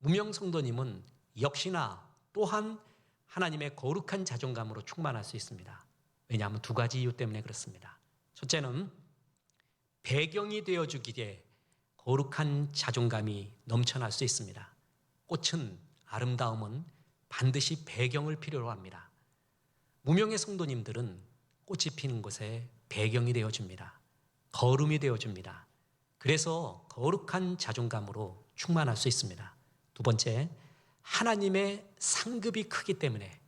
무명 성도님은 역시나 또한 하나님의 거룩한 자존감으로 충만할 수 있습니다. 왜냐하면 두 가지 이유 때문에 그렇습니다. 첫째는 배경이 되어주기에 거룩한 자존감이 넘쳐날 수 있습니다. 꽃은 아름다움은 반드시 배경을 필요로 합니다. 무명의 성도님들은 꽃이 피는 곳에 배경이 되어줍니다. 거름이 되어줍니다. 그래서 거룩한 자존감으로 충만할 수 있습니다. 두 번째, 하나님의 상급이 크기 때문에,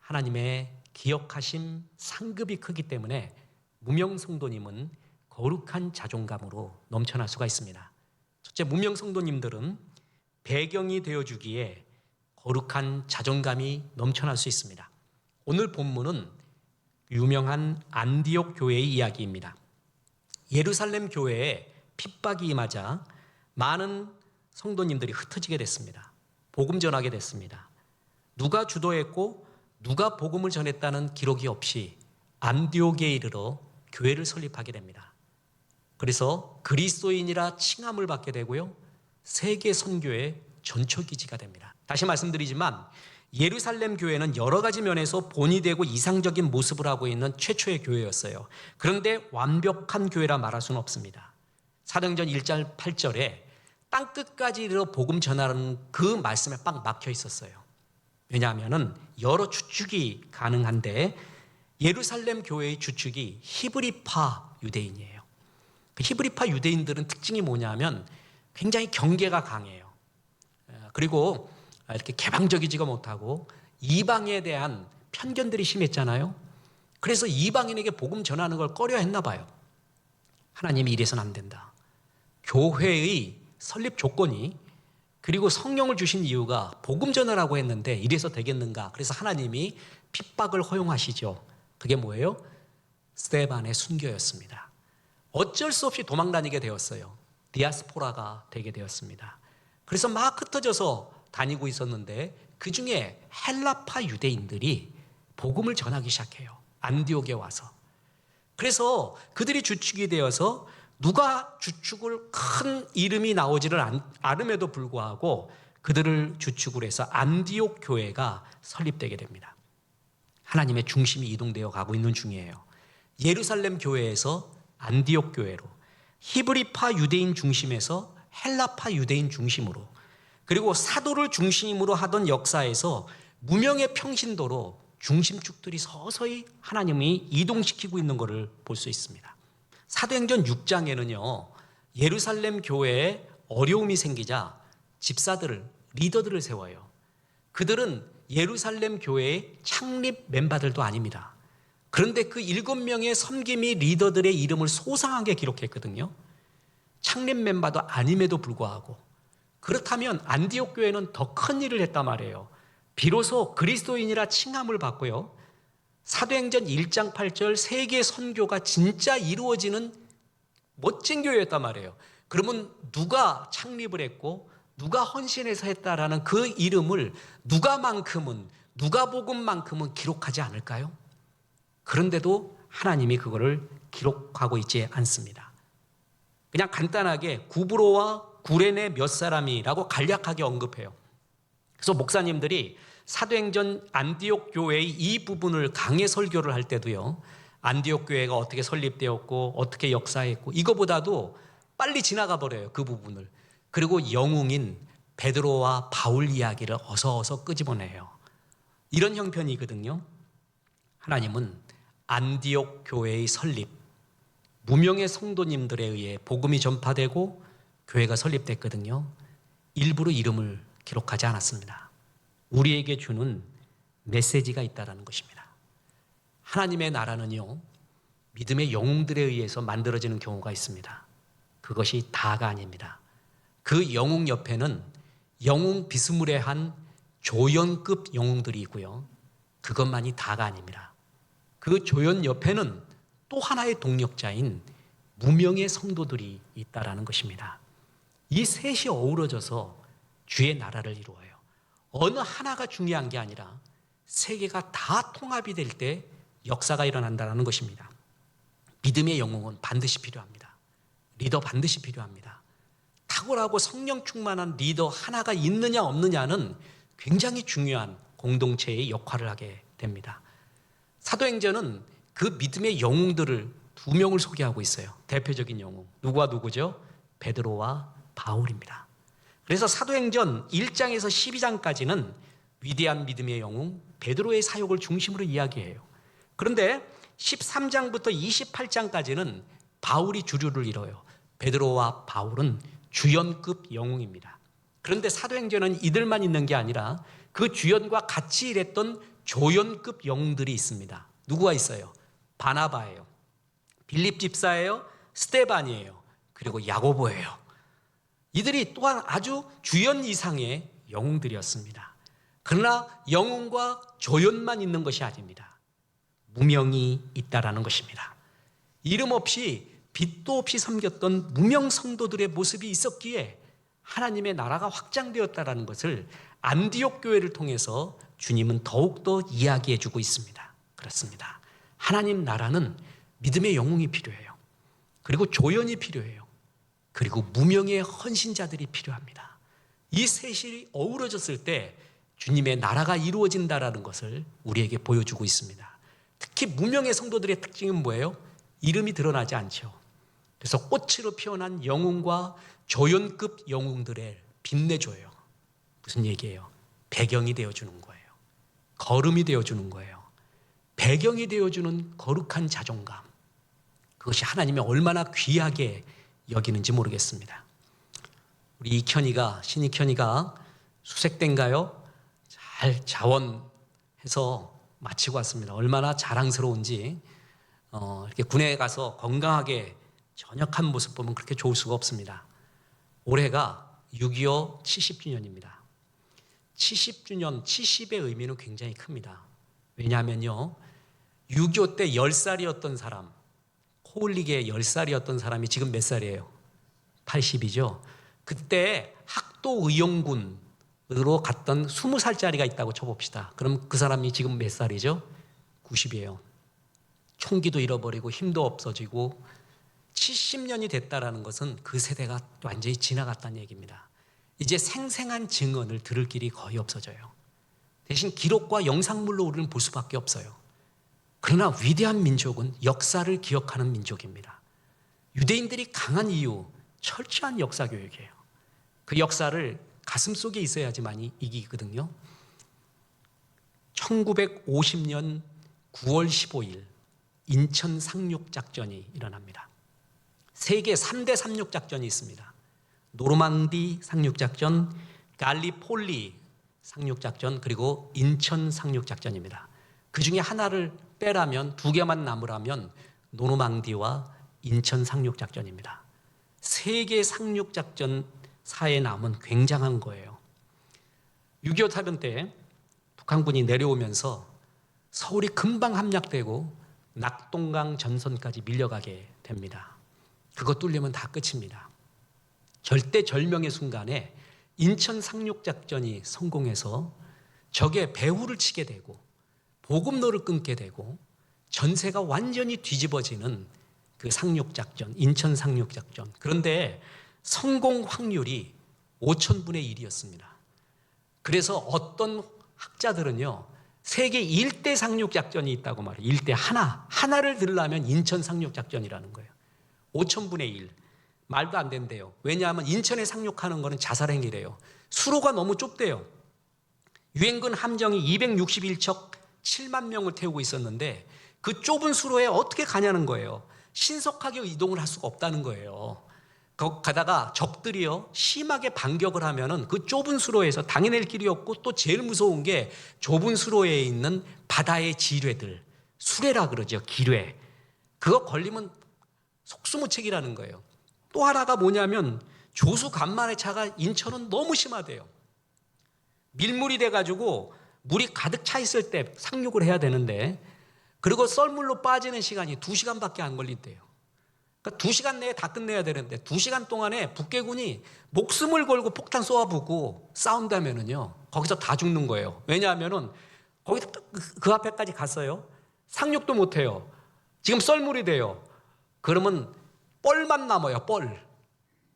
하나님의 기억하심 상급이 크기 때문에 무명 성도님은 거룩한 자존감으로 넘쳐날 수가 있습니다. 첫째, 무명 성도님들은 배경이 되어주기에 거룩한 자존감이 넘쳐날 수 있습니다. 오늘 본문은 유명한 안디옥 교회의 이야기입니다. 예루살렘 교회에 핍박이 임하자 많은 성도님들이 흩어지게 됐습니다. 복음 전하게 됐습니다. 누가 주도했고 누가 복음을 전했다는 기록이 없이 안디옥에 이르러 교회를 설립하게 됩니다. 그래서 그리스도인이라 칭함을 받게 되고요, 세계 선교의 전초기지가 됩니다. 다시 말씀드리지만 예루살렘 교회는 여러 가지 면에서 본이 되고 이상적인 모습을 하고 있는 최초의 교회였어요. 그런데 완벽한 교회라 말할 수는 없습니다. 사도행전 1장 8절에 땅끝까지 이르러 복음 전하라는 그 말씀에 빡 막혀 있었어요. 왜냐하면 여러 추측이 가능한데 예루살렘 교회의 주축이 히브리파 유대인이에요. 그 히브리파 유대인들은 특징이 뭐냐면 굉장히 경계가 강해요. 그리고 이렇게 개방적이지가 못하고 이방에 대한 편견들이 심했잖아요. 그래서 이방인에게 복음 전하는 걸 꺼려 했나 봐요. 하나님이 이래서는 안 된다. 교회의 설립 조건이, 그리고 성령을 주신 이유가 복음 전하라고 했는데 이래서 되겠는가? 그래서 하나님이 핍박을 허용하시죠. 그게 뭐예요? 스데반의 순교였습니다. 어쩔 수 없이 도망 다니게 되었어요. 디아스포라가 되게 되었습니다. 그래서 막 흩어져서 다니고 있었는데 그 중에 헬라파 유대인들이 복음을 전하기 시작해요. 안디옥에 와서. 그래서 그들이 주축이 되어서 누가 주축을 큰 이름이 나오지를 않음에도 불구하고 그들을 주축으로 해서 안디옥 교회가 설립되게 됩니다. 하나님의 중심이 이동되어 가고 있는 중이에요. 예루살렘 교회에서 안디옥 교회로, 히브리파 유대인 중심에서 헬라파 유대인 중심으로, 그리고 사도를 중심으로 하던 역사에서 무명의 평신도로 중심축들이 서서히 하나님이 이동시키고 있는 것을 볼 수 있습니다. 사도행전 6장에는요, 예루살렘 교회에 어려움이 생기자 집사들을, 리더들을 세워요. 그들은 예루살렘 교회의 창립 멤버들도 아닙니다. 그런데 그 7명의 섬김이 리더들의 이름을 소상하게 기록했거든요. 창립 멤버도 아님에도 불구하고. 그렇다면 안디옥 교회는 더 큰 일을 했단 말이에요. 비로소 그리스도인이라 칭함을 받고요, 사도행전 1장 8절 세계 선교가 진짜 이루어지는 멋진 교회였단 말이에요. 그러면 누가 창립을 했고 누가 헌신해서 했다라는 그 이름을 누가복음만큼은 기록하지 않을까요? 그런데도 하나님이 그거를 기록하고 있지 않습니다. 그냥 간단하게 구브로와 구레네 몇 사람이라고 간략하게 언급해요. 그래서 목사님들이 사도행전 안디옥 교회의 이 부분을 강해 설교를 할 때도요, 안디옥 교회가 어떻게 설립되었고 어떻게 역사했고 이거보다도 빨리 지나가 버려요, 그 부분을. 그리고 영웅인 베드로와 바울 이야기를 어서 끄집어내요. 이런 형편이거든요. 하나님은 안디옥 교회의 설립, 무명의 성도님들에 의해 복음이 전파되고 교회가 설립됐거든요. 일부러 이름을 기록하지 않았습니다. 우리에게 주는 메시지가 있다는 것입니다. 하나님의 나라는요, 믿음의 영웅들에 의해서 만들어지는 경우가 있습니다. 그것이 다가 아닙니다. 그 영웅 옆에는 영웅 비스무리한 조연급 영웅들이 있고요, 그것만이 다가 아닙니다. 그 조연 옆에는 또 하나의 동력자인 무명의 성도들이 있다는 것입니다. 이 셋이 어우러져서 주의 나라를 이루어요. 어느 하나가 중요한 게 아니라 세 개가 다 통합이 될 때 역사가 일어난다는 것입니다. 믿음의 영웅은 반드시 필요합니다. 리더 반드시 필요합니다. 탁월하고 성령 충만한 리더 하나가 있느냐 없느냐는 굉장히 중요한 공동체의 역할을 하게 됩니다. 사도행전은 그 믿음의 영웅들을 두 명을 소개하고 있어요. 대표적인 영웅. 누구와 누구죠? 베드로와 바울입니다. 그래서 사도행전 1장에서 12장까지는 위대한 믿음의 영웅 베드로의 사역을 중심으로 이야기해요. 그런데 13장부터 28장까지는 바울이 주류를 이뤄요. 베드로와 바울은 주연급 영웅입니다. 그런데 사도행전은 이들만 있는 게 아니라 그 주연과 같이 일했던 조연급 영웅들이 있습니다. 누구가 있어요? 바나바예요. 빌립 집사예요. 스데반이에요. 그리고 야고보예요. 이들이 또한 아주 주연 이상의 영웅들이었습니다. 그러나 영웅과 조연만 있는 것이 아닙니다. 무명이 있다라는 것입니다. 이름 없이 빛도 없이 섬겼던 무명 성도들의 모습이 있었기에 하나님의 나라가 확장되었다라는 것을 안디옥 교회를 통해서 주님은 더욱더 이야기해 주고 있습니다. 그렇습니다. 하나님 나라는 믿음의 영웅이 필요해요. 그리고 조연이 필요해요. 그리고 무명의 헌신자들이 필요합니다. 이 셋이 어우러졌을 때 주님의 나라가 이루어진다라는 것을 우리에게 보여주고 있습니다. 특히 무명의 성도들의 특징은 뭐예요? 이름이 드러나지 않죠. 그래서 꽃으로 피어난 영웅과 조연급 영웅들을 빛내줘요. 무슨 얘기예요? 배경이 되어주는 거예요. 걸음이 되어주는 거예요. 배경이 되어주는 거룩한 자존감. 그것이 하나님이 얼마나 귀하게 여기는지 모르겠습니다. 우리 이현이가, 신이현이가 수색대인가요? 잘 자원해서 마치고 왔습니다. 얼마나 자랑스러운지. 이렇게 군에 가서 건강하게 전역한 모습 보면 그렇게 좋을 수가 없습니다. 올해가 6.25 70주년입니다. 70주년, 70의 의미는 굉장히 큽니다. 왜냐하면요, 6.25 때 10살이었던 사람, 코올리게 10살이었던 사람이 지금 몇 살이에요? 80이죠. 그때 학도의용군으로 갔던 20살짜리가 있다고 쳐봅시다. 그럼 그 사람이 지금 몇 살이죠? 90이에요. 총기도 잃어버리고 힘도 없어지고 70년이 됐다라는 것은 그 세대가 완전히 지나갔다는 얘기입니다. 이제 생생한 증언을 들을 길이 거의 없어져요. 대신 기록과 영상물로 우리는 볼 수밖에 없어요. 그러나 위대한 민족은 역사를 기억하는 민족입니다. 유대인들이 강한 이유, 철저한 역사 교육이에요. 그 역사를 가슴속에 있어야지만 이기거든요. 1950년 9월 15일 인천 상륙작전이 일어납니다. 세계 3대 상륙작전이 있습니다. 노르망디 상륙작전, 갈리폴리 상륙작전, 그리고 인천 상륙작전입니다. 그 중에 하나를 빼라면, 두 개만 남으라면 노르망디와 인천 상륙작전입니다. 세계 상륙작전사에 남은 굉장한 거예요. 6.25 사변 때 북한군이 내려오면서 서울이 금방 함락되고 낙동강 전선까지 밀려가게 됩니다. 그거 뚫리면 다 끝입니다. 절대절명의 순간에 인천 상륙작전이 성공해서 적의 배후를 치게 되고 보급로를 끊게 되고 전세가 완전히 뒤집어지는 그 상륙작전, 인천 상륙작전. 그런데 성공 확률이 5,000분의 1이었습니다. 그래서 어떤 학자들은요, 세계 1대 상륙작전이 있다고 말해요. 1대 하나를 들으려면 인천 상륙작전이라는 거예요. 5,000분의 1. 말도 안 된대요. 왜냐하면 인천에 상륙하는 거는 자살행위래요. 수로가 너무 좁대요. 유엔군 함정이 261척 7만 명을 태우고 있었는데 그 좁은 수로에 어떻게 가냐는 거예요. 신속하게 이동을 할 수가 없다는 거예요. 가다가 적들이요, 심하게 반격을 하면은 그 좁은 수로에서 당해낼 길이 없고, 또 제일 무서운 게 좁은 수로에 있는 바다의 지뢰들, 수레라 그러죠. 기뢰. 그거 걸리면 속수무책이라는 거예요. 또 하나가 뭐냐면 조수 간만의 차가 인천은 너무 심하대요. 밀물이 돼가지고 물이 가득 차 있을 때 상륙을 해야 되는데, 그리고 썰물로 빠지는 시간이 2시간밖에 안 걸린대요. 그러니까 2시간 내에 다 끝내야 되는데 2시간 동안에 북괴군이 목숨을 걸고 폭탄 쏘아부고 싸운다면은요, 거기서 다 죽는 거예요. 왜냐하면은 거기서 그 앞에까지 갔어요. 상륙도 못해요. 지금 썰물이 돼요. 그러면 뻘만 남아요. 뻘.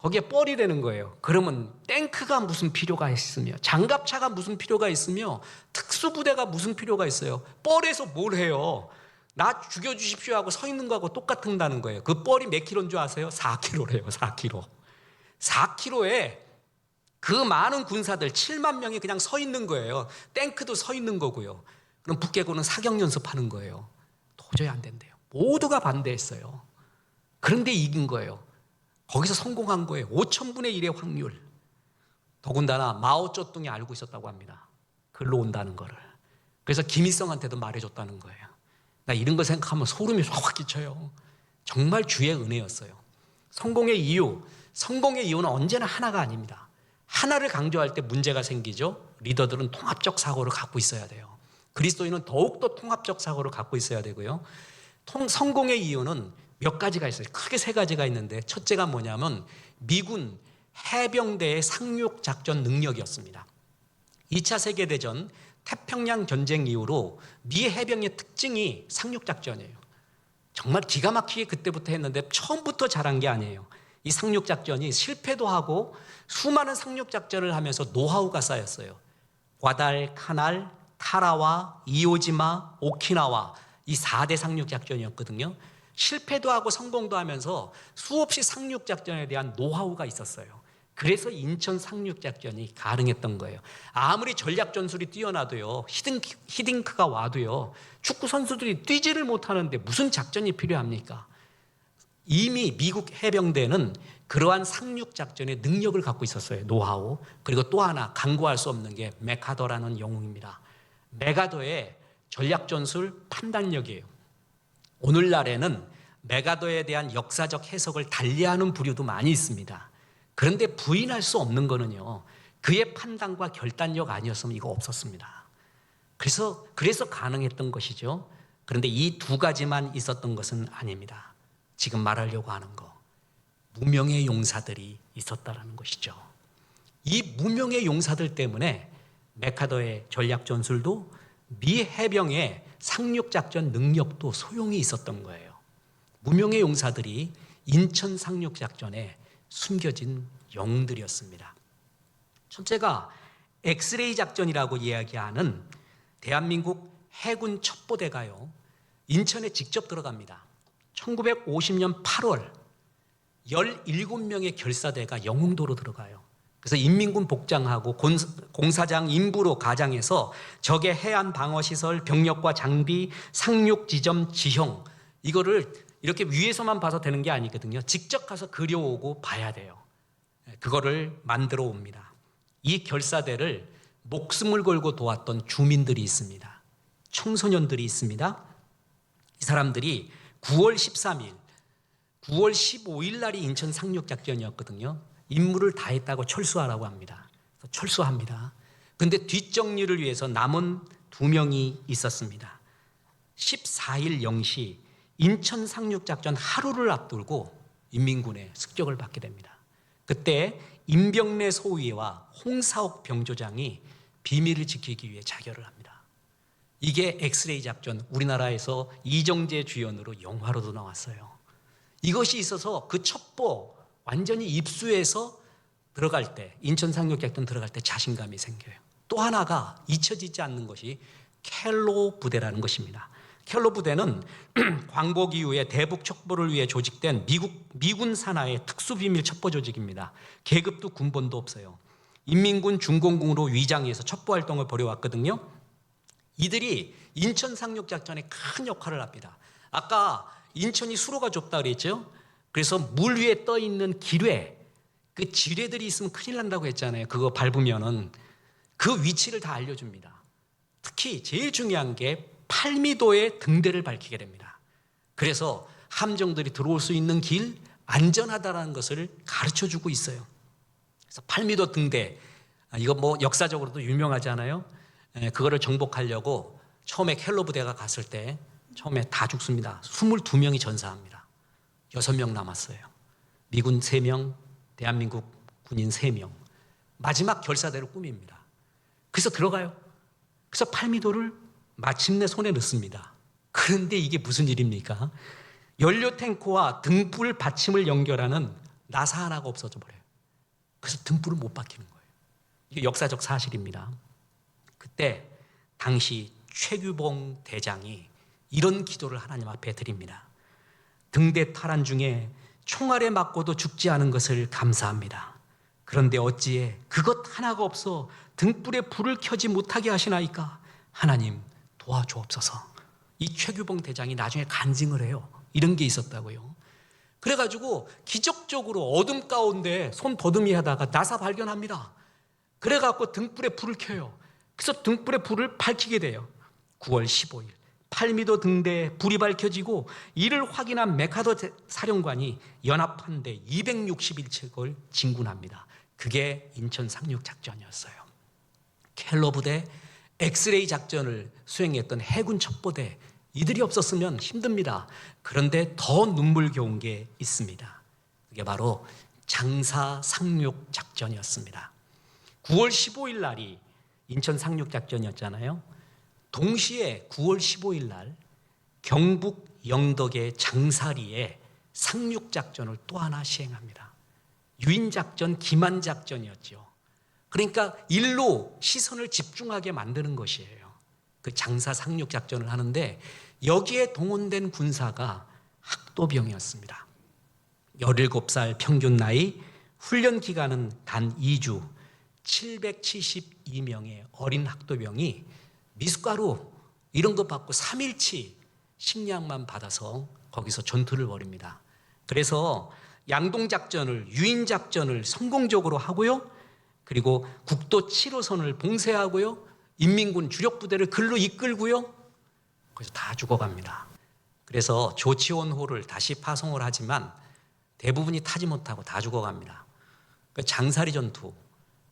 거기에 뻘이 되는 거예요. 그러면 탱크가 무슨 필요가 있으며 장갑차가 무슨 필요가 있으며 특수부대가 무슨 필요가 있어요. 뻘에서 뭘 해요? 나 죽여주십시오 하고 서 있는 거하고 똑같다는 거예요. 그 뻘이 몇 킬로인 줄 아세요? 4킬로래요. 4킬로. 4킬로에 그 많은 군사들 7만 명이 그냥 서 있는 거예요. 탱크도 서 있는 거고요. 그럼 북괴군은 사격 연습하는 거예요. 도저히 안 된대요. 모두가 반대했어요. 그런데 이긴 거예요. 거기서 성공한 거예요. 5,000분의 1의 확률. 더군다나 마오쩌둥이 알고 있었다고 합니다. 글로 온다는 거를. 그래서 김일성한테도 말해줬다는 거예요. 나 이런 거 생각하면 소름이 확 끼쳐요. 정말 주의 은혜였어요. 성공의 이유는 언제나 하나가 아닙니다. 하나를 강조할 때 문제가 생기죠. 리더들은 통합적 사고를 갖고 있어야 돼요. 그리스도인은 더욱더 통합적 사고를 갖고 있어야 되고요. 성공의 이유는 몇 가지가 있어요. 크게 세 가지가 있는데 첫째가 뭐냐면 미군 해병대의 상륙작전 능력이었습니다. 2차 세계대전 태평양 전쟁 이후로 미 해병의 특징이 상륙작전이에요. 정말 기가 막히게 그때부터 했는데 처음부터 잘한 게 아니에요. 이 상륙작전이 실패도 하고 수많은 상륙작전을 하면서 노하우가 쌓였어요. 과달카날, 타라와, 이오지마, 오키나와 이 4대 상륙작전이었거든요. 실패도 하고 성공도 하면서 수없이 상륙작전에 대한 노하우가 있었어요. 그래서 인천 상륙작전이 가능했던 거예요. 아무리 전략 전술이 뛰어나도요, 히딩크가 와도요, 축구 선수들이 뛰지를 못하는데 무슨 작전이 필요합니까? 이미 미국 해병대는 그러한 상륙작전의 능력을 갖고 있었어요. 노하우. 그리고 또 하나 간과할 수 없는 게 메카더라는 영웅입니다. 메가더의 전략전술 판단력이에요. 오늘날에는 메가더에 대한 역사적 해석을 달리하는 부류도 많이 있습니다. 그런데 부인할 수 없는 거는요, 그의 판단과 결단력 아니었으면 이거 없었습니다. 그래서 가능했던 것이죠. 그런데 이 두 가지만 있었던 것은 아닙니다. 지금 말하려고 하는 거, 무명의 용사들이 있었다라는 것이죠. 이 무명의 용사들 때문에 메카더의 전략 전술도 미 해병의 상륙작전 능력도 소용이 있었던 거예요. 무명의 용사들이 인천 상륙작전에 숨겨진 영웅들이었습니다. 첫째가 엑스레이 작전이라고 이야기하는 대한민국 해군 첩보대가요, 인천에 직접 들어갑니다. 1950년 8월 17명의 결사대가 영흥도로 들어가요. 그래서 인민군 복장하고 공사장 인부로 가장해서 적의 해안 방어시설, 병력과 장비, 상륙지점 지형, 이거를 이렇게 위에서만 봐서 되는 게 아니거든요. 직접 가서 그려오고 봐야 돼요. 그거를 만들어 옵니다. 이 결사대를 목숨을 걸고 도왔던 주민들이 있습니다. 청소년들이 있습니다. 이 사람들이 9월 13일, 9월 15일 날이 인천 상륙작전이었거든요. 임무를 다했다고 철수하라고 합니다. 그래서 철수합니다. 그런데 뒷정리를 위해서 남은 2명이 있었습니다. 14일 0시 인천 상륙작전 하루를 앞두고 인민군의 습격을 받게 됩니다. 그때 임병래 소위와 홍사옥 병조장이 비밀을 지키기 위해 자결을 합니다. 이게 엑스레이 작전, 우리나라에서 이정재 주연으로 영화로도 나왔어요. 이것이 있어서 그 첩보 완전히 입수해서 들어갈 때, 인천 상륙작전 들어갈 때 자신감이 생겨요. 또 하나가 잊혀지지 않는 것이 켈로 부대라는 것입니다. 켈로 부대는 광복 이후에 대북 첩보를 위해 조직된 미군 산하의 특수비밀 첩보 조직입니다. 계급도 군번도 없어요. 인민군 중공군으로 위장해서 첩보 활동을 벌여왔거든요. 이들이 인천 상륙작전에 큰 역할을 합니다. 아까 인천이 수로가 좁다 그랬죠? 그래서 물 위에 떠 있는 기뢰, 그 지뢰들이 있으면 큰일 난다고 했잖아요. 그거 밟으면은 그 위치를 다 알려줍니다. 특히 제일 중요한 게 8미도의 등대를 밝히게 됩니다. 그래서 함정들이 들어올 수 있는 길, 안전하다라는 것을 가르쳐주고 있어요. 그래서 8미도 등대, 이거 뭐 역사적으로도 유명하잖아요. 그거를 정복하려고 처음에 켈로 부대가 갔을 때 처음에 다 죽습니다. 22명이 전사합니다. 6명 남았어요. 미군 3명, 대한민국 군인 3명. 마지막 결사대로 꾸밉니다. 그래서 들어가요. 그래서 8미도를 마침내 손에 넣습니다. 그런데 이게 무슨 일입니까? 연료 탱크와 등불 받침을 연결하는 나사 하나가 없어져 버려요. 그래서 등불을 못 밝히는 거예요. 이게 역사적 사실입니다. 그때 당시 최규봉 대장이 이런 기도를 하나님 앞에 드립니다. 등대 탈환 중에 총알에 맞고도 죽지 않은 것을 감사합니다. 그런데 어찌에 그것 하나가 없어 등불에 불을 켜지 못하게 하시나이까? 하나님 도와주옵소서. 이 최규봉 대장이 나중에 간증을 해요. 이런 게 있었다고요. 그래가지고 기적적으로 어둠 가운데 손 더듬이 하다가 나사 발견합니다. 그래갖고 등불에 불을 켜요. 그래서 등불에 불을 밝히게 돼요. 9월 15일 8미도 등대에 불이 밝혀지고 이를 확인한 메카더 사령관이 연합함대 261척을 진군합니다. 그게 인천 상륙작전이었어요. 켈러 부대, 엑스레이 작전을 수행했던 해군 첩보대, 이들이 없었으면 힘듭니다. 그런데 더 눈물겨운 게 있습니다. 그게 바로 장사 상륙작전이었습니다. 9월 15일 날이 인천 상륙작전이었잖아요. 동시에 9월 15일 날 경북 영덕의 장사리에 상륙작전을 또 하나 시행합니다. 유인작전, 기만작전이었죠. 그러니까 일로 시선을 집중하게 만드는 것이에요. 그 장사 상륙작전을 하는데 여기에 동원된 군사가 학도병이었습니다. 17살 평균 나이, 훈련 기간은 단 2주, 772명의 어린 학도병이 미숫가루 이런 거 받고 3일치 식량만 받아서 거기서 전투를 벌입니다. 그래서 양동작전을, 유인작전을 성공적으로 하고요. 그리고 국도 7호선을 봉쇄하고요. 인민군 주력부대를 글로 이끌고요. 그래서 다 죽어갑니다. 그래서 조치원호를 다시 파송을 하지만 대부분이 타지 못하고 다 죽어갑니다. 그 장사리 전투,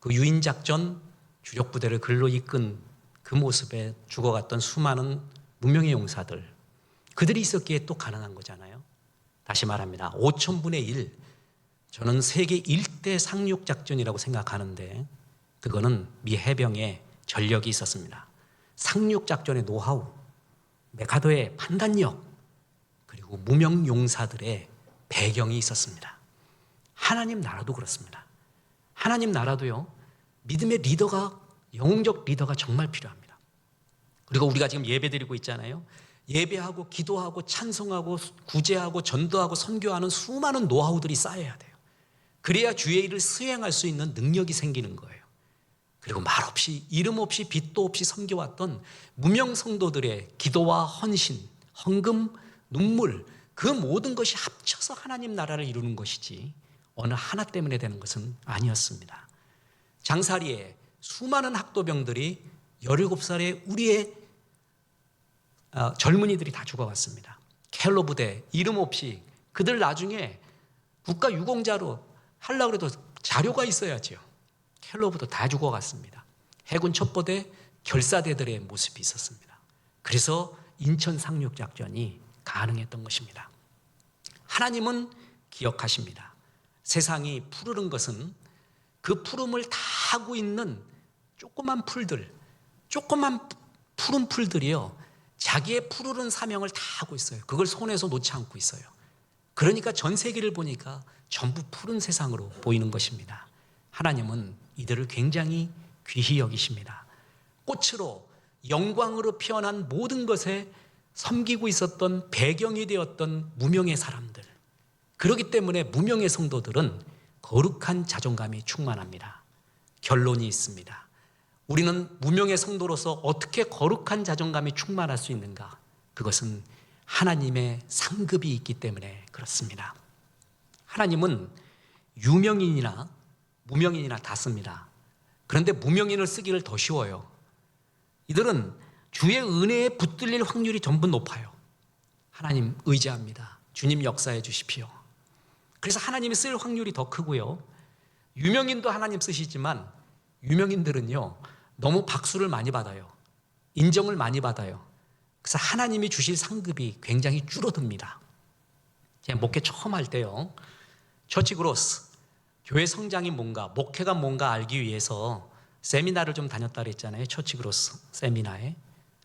그 유인작전, 주력부대를 글로 이끈 그 모습에 죽어갔던 수많은 무명의 용사들, 그들이 있었기에 또 가능한 거잖아요. 다시 말합니다. 5천분의 1, 저는 세계 1대 상륙작전이라고 생각하는데 그거는 미 해병에 전력이 있었습니다. 상륙작전의 노하우, 메카더의 판단력, 그리고 무명용사들의 배경이 있었습니다. 하나님 나라도 그렇습니다. 하나님 나라도요, 믿음의 리더가, 영웅적 리더가 정말 필요합니다. 그리고 우리가 지금 예배 드리고 있잖아요. 예배하고 기도하고 찬송하고 구제하고 전도하고 선교하는 수많은 노하우들이 쌓여야 돼요. 그래야 주의 일을 수행할 수 있는 능력이 생기는 거예요. 그리고 말없이 이름 없이 빛도 없이 섬겨왔던 무명 성도들의 기도와 헌신, 헌금, 눈물, 그 모든 것이 합쳐서 하나님 나라를 이루는 것이지 어느 하나 때문에 되는 것은 아니었습니다. 장사리에 수많은 학도병들이 17살의 우리의 젊은이들이 다 죽어갔습니다. 켈러 부대 이름 없이 그들 나중에 국가 유공자로 하려고 해도 자료가 있어야죠. 켈러 부대 다 죽어갔습니다. 해군 첩보대, 결사대들의 모습이 있었습니다. 그래서 인천 상륙작전이 가능했던 것입니다. 하나님은 기억하십니다. 세상이 푸르른 것은 그 푸름을 다 하고 있는 조그만 풀들, 조그만 푸른 풀들이요, 자기의 푸르른 사명을 다 하고 있어요. 그걸 손에서 놓지 않고 있어요. 그러니까 전 세계를 보니까 전부 푸른 세상으로 보이는 것입니다. 하나님은 이들을 굉장히 귀히 여기십니다. 꽃으로 영광으로 피어난 모든 것에 섬기고 있었던 배경이 되었던 무명의 사람들, 그렇기 때문에 무명의 성도들은 거룩한 자존감이 충만합니다. 결론이 있습니다. 우리는 무명의 성도로서 어떻게 거룩한 자존감이 충만할 수 있는가? 그것은 하나님의 상급이 있기 때문에 그렇습니다. 하나님은 유명인이나 무명인이나 다 씁니다. 그런데 무명인을 쓰기를 더 쉬워요. 이들은 주의 은혜에 붙들릴 확률이 전부 높아요. 하나님 의지합니다. 주님 역사해 주십시오. 그래서 하나님이 쓸 확률이 더 크고요. 유명인도 하나님 쓰시지만 유명인들은요, 너무 박수를 많이 받아요. 인정을 많이 받아요. 그래서 하나님이 주실 상급이 굉장히 줄어듭니다. 제가 목회 처음 할 때요, 처치 그로스, 교회 성장이 뭔가, 목회가 뭔가 알기 위해서 세미나를 좀 다녔다 그랬잖아요. 처치 그로스 세미나에.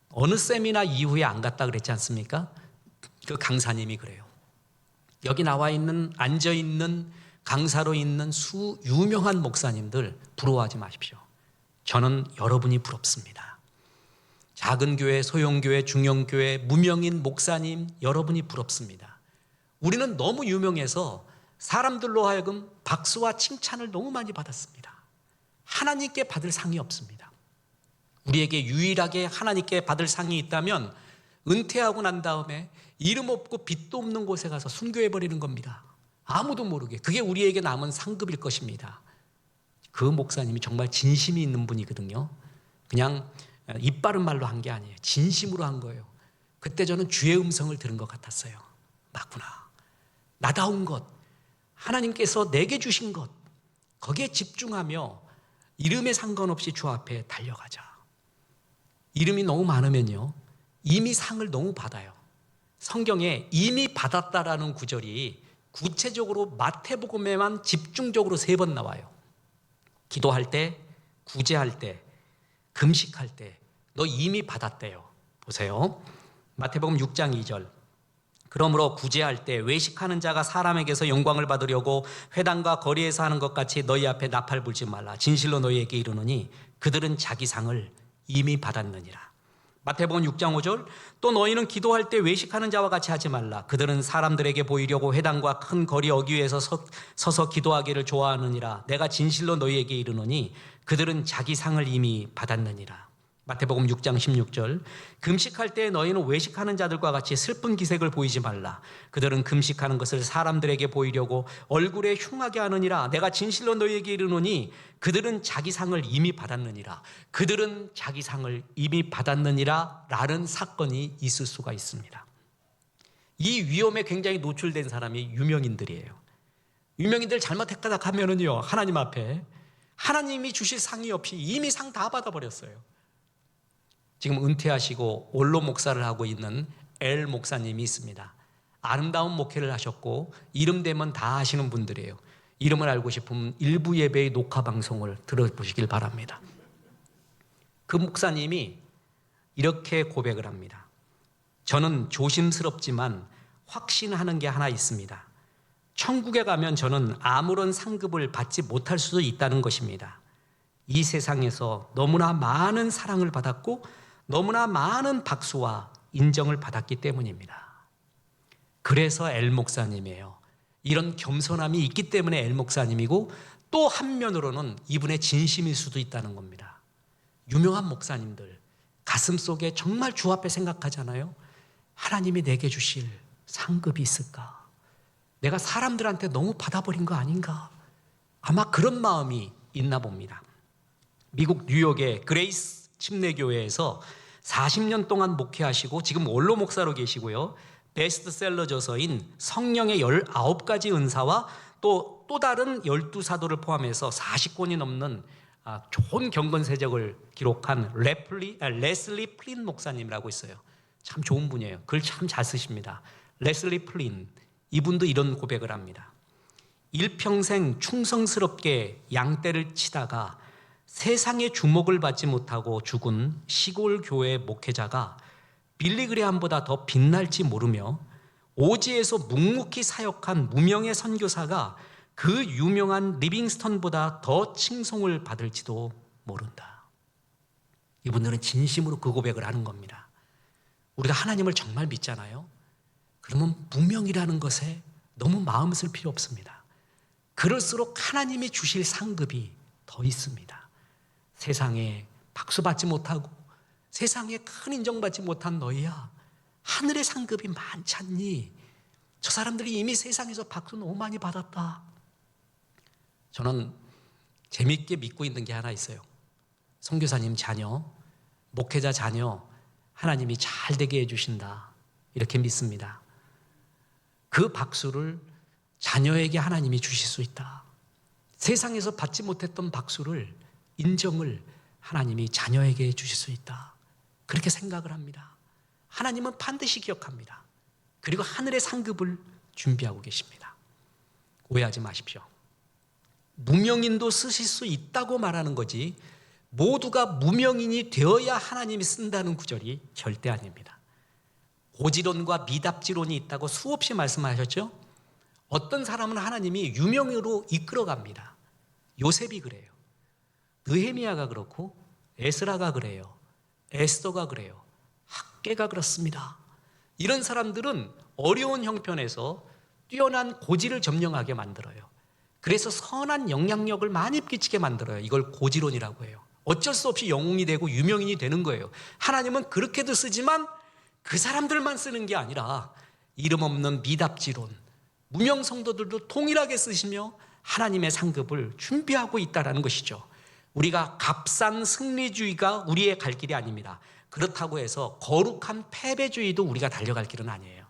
어느 세미나 이후에 안 갔다 그랬지 않습니까? 그 강사님이 그래요. 여기 나와 있는, 앉아 있는 강사로 있는 유명한 목사님들 부러워하지 마십시오. 저는 여러분이 부럽습니다. 작은 교회, 소형교회, 중형교회, 무명인 목사님 여러분이 부럽습니다. 우리는 너무 유명해서 사람들로 하여금 박수와 칭찬을 너무 많이 받았습니다. 하나님께 받을 상이 없습니다. 우리에게 유일하게 하나님께 받을 상이 있다면 은퇴하고 난 다음에 이름 없고 빚도 없는 곳에 가서 순교해버리는 겁니다. 아무도 모르게. 그게 우리에게 남은 상급일 것입니다. 그 목사님이 정말 진심이 있는 분이거든요. 그냥 입 바른 말로 한 게 아니에요. 진심으로 한 거예요. 그때 저는 주의 음성을 들은 것 같았어요. 맞구나. 나다운 것, 하나님께서 내게 주신 것, 거기에 집중하며 이름에 상관없이 주 앞에 달려가자. 이름이 너무 많으면요, 이미 상을 너무 받아요. 성경에 이미 받았다라는 구절이 구체적으로 마태복음에만 집중적으로 3번 나와요. 기도할 때, 구제할 때, 금식할 때 너 이미 받았대요. 보세요. 마태복음 6장 2절. 그러므로 구제할 때 외식하는 자가 사람에게서 영광을 받으려고 회당과 거리에서 하는 것 같이 너희 앞에 나팔 불지 말라. 진실로 너희에게 이르노니 그들은 자기 상을 이미 받았느니라. 마태복음 6장 5절. 또 너희는 기도할 때 외식하는 자와 같이 하지 말라. 그들은 사람들에게 보이려고 회당과 큰 거리 어귀에서 서서 기도하기를 좋아하느니라. 내가 진실로 너희에게 이르노니 그들은 자기 상을 이미 받았느니라. 마태복음 6장 16절. 금식할 때 너희는 외식하는 자들과 같이 슬픈 기색을 보이지 말라. 그들은 금식하는 것을 사람들에게 보이려고 얼굴에 흉하게 하느니라. 내가 진실로 너희에게 이르노니 그들은 자기 상을 이미 받았느니라. 그들은 자기 상을 이미 받았느니라 라는 사건이 있을 수가 있습니다. 이 위험에 굉장히 노출된 사람이 유명인들이에요. 유명인들 잘못했다 하면은요, 하나님 앞에 하나님이 주실 상이 없이 이미 상 다 받아버렸어요. 지금 은퇴하시고 원로 목사를 하고 있는 엘 목사님이 있습니다. 아름다운 목회를 하셨고 이름 되면 다 아시는 분들이에요. 이름을 알고 싶으면 일부 예배의 녹화 방송을 들어보시길 바랍니다. 그 목사님이 이렇게 고백을 합니다. 저는 조심스럽지만 확신하는 게 하나 있습니다. 천국에 가면 저는 아무런 상급을 받지 못할 수도 있다는 것입니다. 이 세상에서 너무나 많은 사랑을 받았고 너무나 많은 박수와 인정을 받았기 때문입니다. 그래서 엘 목사님이에요. 이런 겸손함이 있기 때문에 엘 목사님이고 또 한면으로는 이분의 진심일 수도 있다는 겁니다. 유명한 목사님들 가슴속에 정말 주 앞에 생각하잖아요. 하나님이 내게 주실 상급이 있을까? 내가 사람들한테 너무 받아버린 거 아닌가? 아마 그런 마음이 있나 봅니다. 미국 뉴욕의 그레이스 침례교회에서 40년 동안 목회하시고 지금 원로 목사로 계시고요. 베스트셀러 저서인 성령의 19가지 은사와 또 다른 12사도를 포함해서 40권이 넘는 좋은 경건세적을 기록한 레슬리 플린 목사님이라고 있어요. 참 좋은 분이에요. 글 참 잘 쓰십니다. 레슬리 플린, 이분도 이런 고백을 합니다. 일평생 충성스럽게 양떼를 치다가 세상의 주목을 받지 못하고 죽은 시골 교회 목회자가 빌리그레함보다 더 빛날지 모르며 오지에서 묵묵히 사역한 무명의 선교사가 그 유명한 리빙스턴보다 더 칭송을 받을지도 모른다. 이분들은 진심으로 그 고백을 하는 겁니다. 우리가 하나님을 정말 믿잖아요. 그러면 무명이라는 것에 너무 마음 쓸 필요 없습니다. 그럴수록 하나님이 주실 상급이 더 있습니다. 세상에 박수받지 못하고 세상에 큰 인정받지 못한 너희야, 하늘의 상급이 많지 않니? 저 사람들이 이미 세상에서 박수 너무 많이 받았다. 저는 재밌게 믿고 있는 게 하나 있어요. 선교사님 자녀, 목회자 자녀 하나님이 잘 되게 해주신다, 이렇게 믿습니다. 그 박수를 자녀에게 하나님이 주실 수 있다. 세상에서 받지 못했던 박수를, 인정을 하나님이 자녀에게 주실 수 있다, 그렇게 생각을 합니다. 하나님은 반드시 기억합니다. 그리고 하늘의 상급을 준비하고 계십니다. 오해하지 마십시오. 무명인도 쓰실 수 있다고 말하는 거지 모두가 무명인이 되어야 하나님이 쓴다는 구절이 절대 아닙니다. 고지론과 미답지론이 있다고 수없이 말씀하셨죠. 어떤 사람은 하나님이 유명으로 이끌어갑니다. 요셉이 그래요. 느헤미야가 그렇고 에스라가 그래요. 에스더가 그래요. 학개가 그렇습니다. 이런 사람들은 어려운 형편에서 뛰어난 고지를 점령하게 만들어요. 그래서 선한 영향력을 많이 끼치게 만들어요. 이걸 고지론이라고 해요. 어쩔 수 없이 영웅이 되고 유명인이 되는 거예요. 하나님은 그렇게도 쓰지만 그 사람들만 쓰는 게 아니라 이름 없는 미답지론, 무명 성도들도 동일하게 쓰시며 하나님의 상급을 준비하고 있다는 것이죠. 우리가 값싼 승리주의가 우리의 갈 길이 아닙니다. 그렇다고 해서 거룩한 패배주의도 우리가 달려갈 길은 아니에요.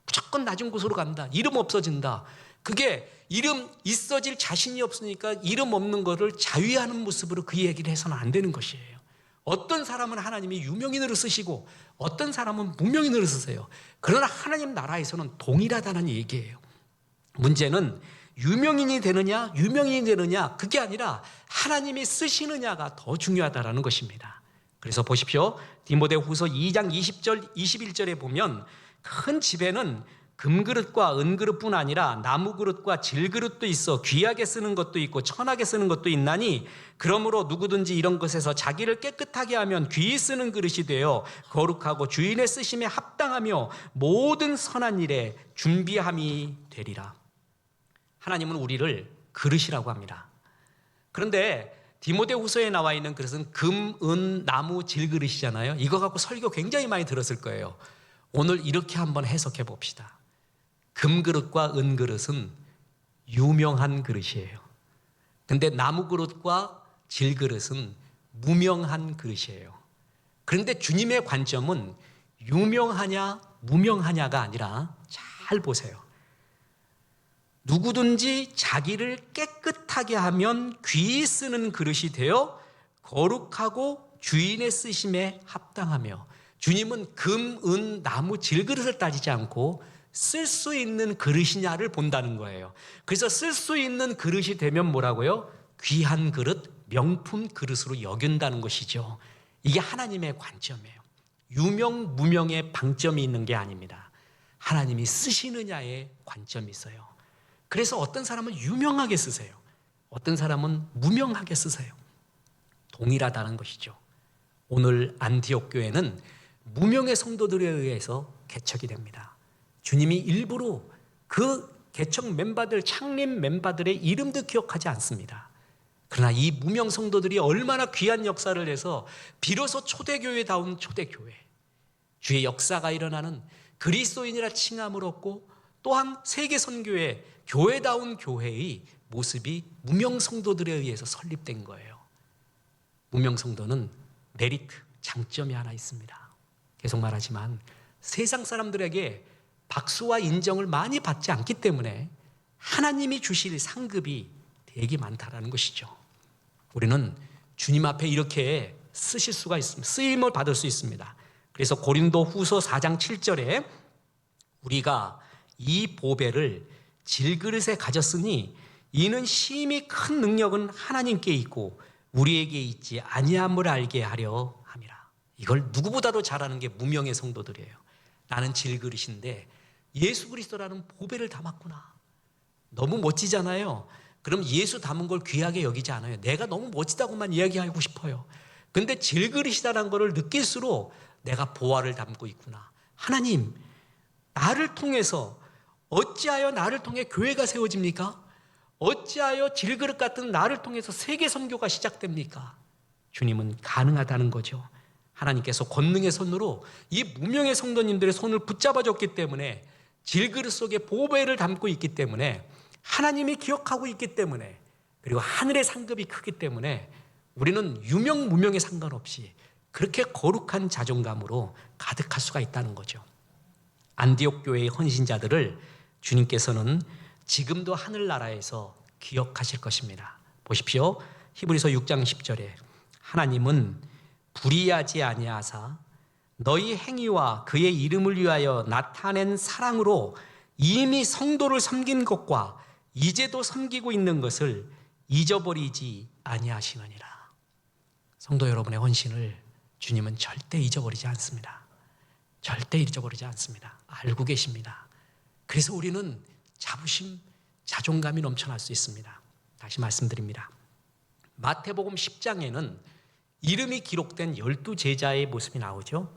무조건 낮은 곳으로 간다. 이름 없어진다. 그게 이름 있어질 자신이 없으니까 이름 없는 거를 자위하는 모습으로 그 얘기를 해서는 안 되는 것이에요. 어떤 사람은 하나님이 유명인으로 쓰시고 어떤 사람은 무명인으로 쓰세요. 그러나 하나님 나라에서는 동일하다는 얘기예요. 문제는 유명인이 되느냐 유명인이 되느냐 그게 아니라 하나님이 쓰시느냐가 더 중요하다는 것입니다. 그래서 보십시오. 디모데후서 2장 20절 21절에 보면 큰 집에는 금그릇과 은그릇뿐 아니라 나무그릇과 질그릇도 있어 귀하게 쓰는 것도 있고 천하게 쓰는 것도 있나니 그러므로 누구든지 이런 것에서 자기를 깨끗하게 하면 귀히 쓰는 그릇이 되어 거룩하고 주인의 쓰심에 합당하며 모든 선한 일에 준비함이 되리라. 하나님은 우리를 그릇이라고 합니다. 그런데 디모데후서에 나와 있는 그릇은 금, 은, 나무, 질그릇이잖아요. 이거 갖고 설교 굉장히 많이 들었을 거예요. 오늘 이렇게 한번 해석해 봅시다. 금그릇과 은그릇은 유명한 그릇이에요. 근데 나무그릇과 질그릇은 무명한 그릇이에요. 그런데 주님의 관점은 유명하냐 무명하냐가 아니라 잘 보세요. 누구든지 자기를 깨끗하게 하면 귀히 쓰는 그릇이 되어 거룩하고 주인의 쓰심에 합당하며, 주님은 금, 은, 나무, 질그릇을 따지지 않고 쓸 수 있는 그릇이냐를 본다는 거예요. 그래서 쓸 수 있는 그릇이 되면 뭐라고요? 귀한 그릇, 명품 그릇으로 여긴다는 것이죠. 이게 하나님의 관점이에요. 유명, 무명의 방점이 있는 게 아닙니다. 하나님이 쓰시느냐의 관점이 있어요. 그래서 어떤 사람은 유명하게 쓰세요. 어떤 사람은 무명하게 쓰세요. 동일하다는 것이죠. 오늘 안디옥 교회는 무명의 성도들에 의해서 개척이 됩니다. 주님이 일부러 그 개척 멤버들, 창립 멤버들의 이름도 기억하지 않습니다. 그러나 이 무명 성도들이 얼마나 귀한 역사를 해서 비로소 초대교회다운 초대교회, 주의 역사가 일어나는 그리스도인이라 칭함을 얻고 또한 세계선교회, 교회다운 교회의 모습이 무명 성도들에 의해서 설립된 거예요. 무명 성도는 메리트, 장점이 하나 있습니다. 계속 말하지만 세상 사람들에게 박수와 인정을 많이 받지 않기 때문에 하나님이 주실 상급이 되게 많다라는 것이죠. 우리는 주님 앞에 이렇게 쓰실 수가 있습니다. 쓰임을 받을 수 있습니다. 그래서 고린도 후서 4장 7절에 우리가 이 보배를 질그릇에 가졌으니 이는 심히 큰 능력은 하나님께 있고 우리에게 있지 아니함을 알게 하려 함이라. 이걸 누구보다도 잘하는 게 무명의 성도들이에요. 나는 질그릇인데 예수 그리스도라는 보배를 담았구나. 너무 멋지잖아요. 그럼 예수 담은 걸 귀하게 여기지 않아요. 내가 너무 멋지다고만 이야기하고 싶어요. 근데 질그릇이라는 것을 느낄수록 내가 보화를 담고 있구나. 하나님, 나를 통해서 어찌하여 나를 통해 교회가 세워집니까? 어찌하여 질그릇 같은 나를 통해서 세계 선교가 시작됩니까? 주님은 가능하다는 거죠. 하나님께서 권능의 손으로 이 무명의 성도님들의 손을 붙잡아줬기 때문에, 질그릇 속에 보배를 담고 있기 때문에, 하나님이 기억하고 있기 때문에, 그리고 하늘의 상급이 크기 때문에 우리는 유명 무명에 상관없이 그렇게 거룩한 자존감으로 가득할 수가 있다는 거죠. 안디옥 교회의 헌신자들을 주님께서는 지금도 하늘나라에서 기억하실 것입니다. 보십시오. 히브리서 6장 10절에 하나님은 불의하지 아니하사 너희 행위와 그의 이름을 위하여 나타낸 사랑으로 이미 성도를 섬긴 것과 이제도 섬기고 있는 것을 잊어버리지 아니하시느니라. 성도 여러분의 헌신을 주님은 절대 잊어버리지 않습니다. 절대 잊어버리지 않습니다. 알고 계십니다. 그래서 우리는 자부심, 자존감이 넘쳐날 수 있습니다. 다시 말씀드립니다. 마태복음 10장에는 이름이 기록된 12제자의 모습이 나오죠.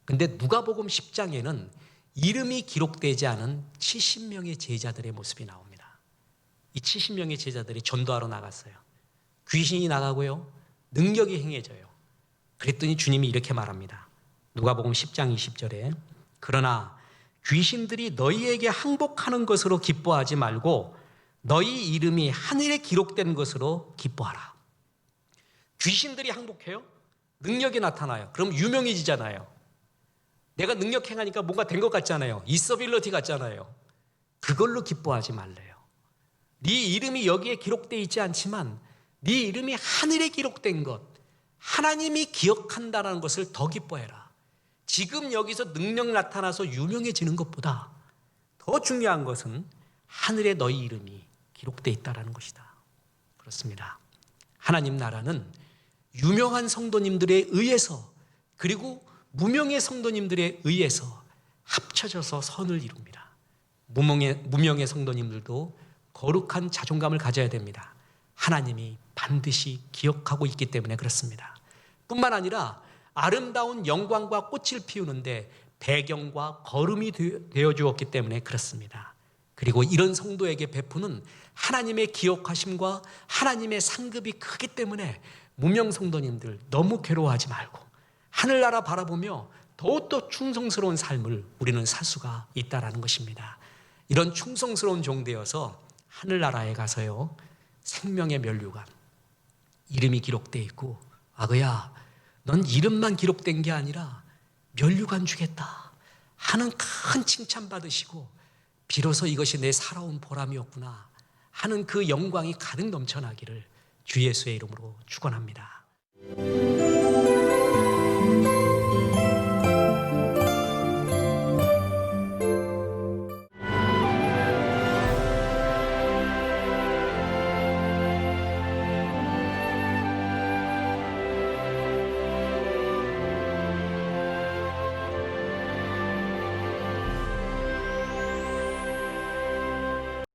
근데 누가복음 10장에는 이름이 기록되지 않은 70명의 제자들의 모습이 나옵니다. 이 70명의 제자들이 전도하러 나갔어요. 귀신이 나가고요, 능력이 행해져요. 그랬더니 주님이 이렇게 말합니다. 누가복음 10장 20절에 그러나 귀신들이 너희에게 항복하는 것으로 기뻐하지 말고 너희 이름이 하늘에 기록된 것으로 기뻐하라. 귀신들이 항복해요? 능력이 나타나요. 그럼 유명해지잖아요. 내가 능력 행하니까 뭔가 된 것 같잖아요. 있어빌러티 같잖아요. 그걸로 기뻐하지 말래요. 네 이름이 여기에 기록되어 있지 않지만 네 이름이 하늘에 기록된 것, 하나님이 기억한다는 것을 더 기뻐해라. 지금 여기서 능력 나타나서 유명해지는 것보다 더 중요한 것은 하늘에 너희 이름이 기록되어 있다는 것이다. 그렇습니다. 하나님 나라는 유명한 성도님들에 의해서 그리고 무명의 성도님들에 의해서 합쳐져서 선을 이룹니다. 무명의 성도님들도 거룩한 자존감을 가져야 됩니다. 하나님이 반드시 기억하고 있기 때문에 그렇습니다. 뿐만 아니라 아름다운 영광과 꽃을 피우는데 배경과 거름이 되어 주었기 때문에 그렇습니다. 그리고 이런 성도에게 베푸는 하나님의 기억하심과 하나님의 상급이 크기 때문에 무명 성도님들 너무 괴로워하지 말고 하늘나라 바라보며 더욱더 충성스러운 삶을 우리는 살 수가 있다는 것입니다. 이런 충성스러운 종 되어서 하늘나라에 가서요, 생명의 면류관, 이름이 기록되어 있고 아그야 넌 이름만 기록된 게 아니라 면류관 주겠다 하는 큰 칭찬 받으시고 비로소 이것이 내 살아온 보람이었구나 하는 그 영광이 가득 넘쳐나기를 주 예수의 이름으로 축원합니다.